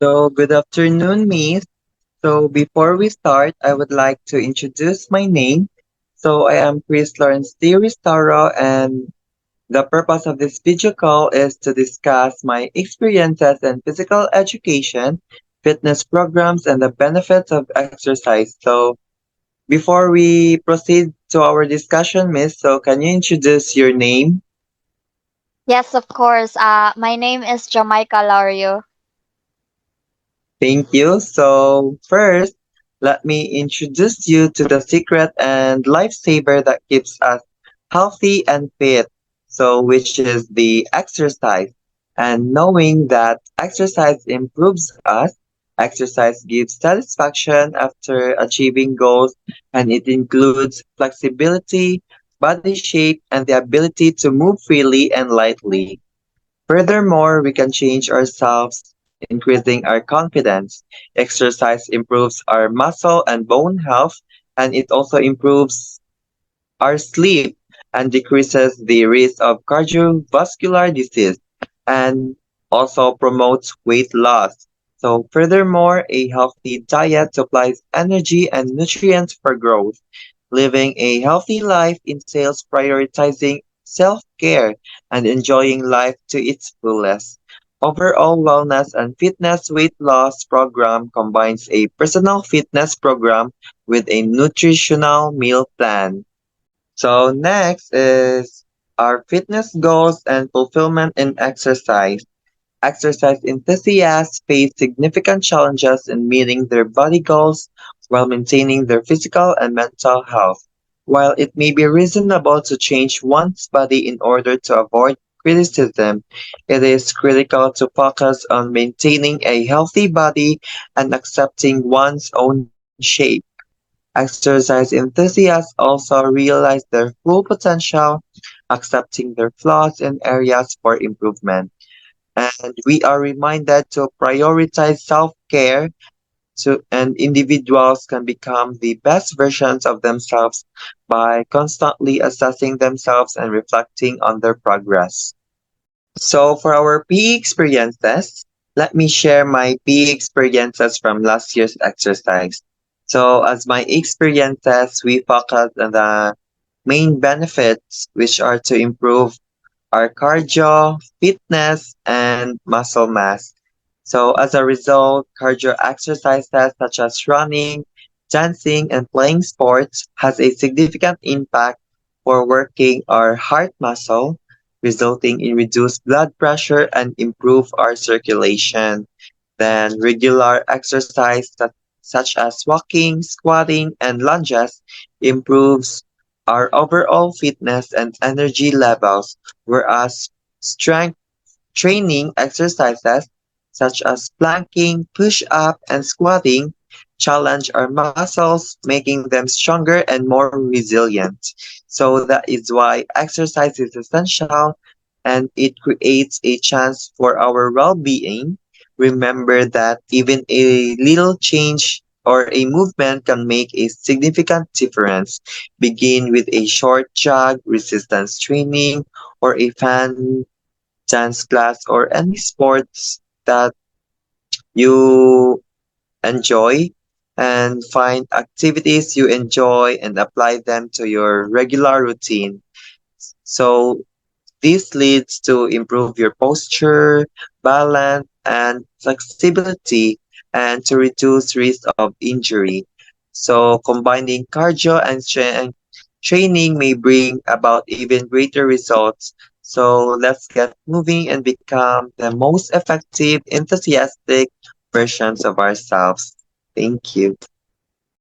Good afternoon, Miss. Before we start, I would like to introduce my name. I am Chris Lawrence D. Ristaro, and the purpose of this video call is to discuss my experiences in physical education, fitness programs, and the benefits of exercise. Before we proceed to our discussion, Miss, can you introduce your name? Yes, of course. My name is Jamaica Lario. Thank you. First, let me introduce you to the secret and lifesaver that keeps us healthy and fit. Which is the exercise. And knowing that exercise improves us, exercise gives satisfaction after achieving goals, and it includes flexibility, body shape, and the ability to move freely and lightly. Furthermore, we can change ourselves, increasing our confidence. Exercise improves our muscle and bone health, and it also improves our sleep and decreases the risk of cardiovascular disease and also promotes weight loss. Furthermore, a healthy diet supplies energy and nutrients for growth. Living a healthy life entails prioritizing self care and enjoying life to its fullest. Overall wellness and fitness weight loss program combines a personal fitness program with a nutritional meal plan. Next is our fitness goals and fulfillment in exercise. Exercise enthusiasts face significant challenges in meeting their body goals while maintaining their physical and mental health. While it may be reasonable to change one's body in order to avoid criticism, it is critical to focus on maintaining a healthy body and accepting one's own shape. Exercise enthusiasts also realize their full potential, accepting their flaws and areas for improvement. And we are reminded to prioritize self-care and individuals can become the best versions of themselves by constantly assessing themselves and reflecting on their progress. For our PE experiences, let me share my PE experiences from last year's exercise. As my experiences, we focus on the main benefits, which are to improve our cardio, fitness, and muscle mass. As a result, cardio exercises such as running, dancing, and playing sports has a significant impact for working our heart muscle, resulting in reduced blood pressure and improve our circulation. Then regular exercise such as walking, squatting, and lunges improves our overall fitness and energy levels, whereas strength training exercises such as planking, push-up, and squatting challenge our muscles, making them stronger and more resilient. That is why exercise is essential and it creates a chance for our well-being. Remember that even a little change or a movement can make a significant difference. Begin with a short jog, resistance training, or a fan dance class, or any sports that you enjoy, and find activities you enjoy and apply them to your regular routine. So this leads to improve your posture, balance, and flexibility, and to reduce risk of injury. Combining cardio and strength training may bring about even greater results. Let's get moving and become the most effective, enthusiastic versions of ourselves. Thank you.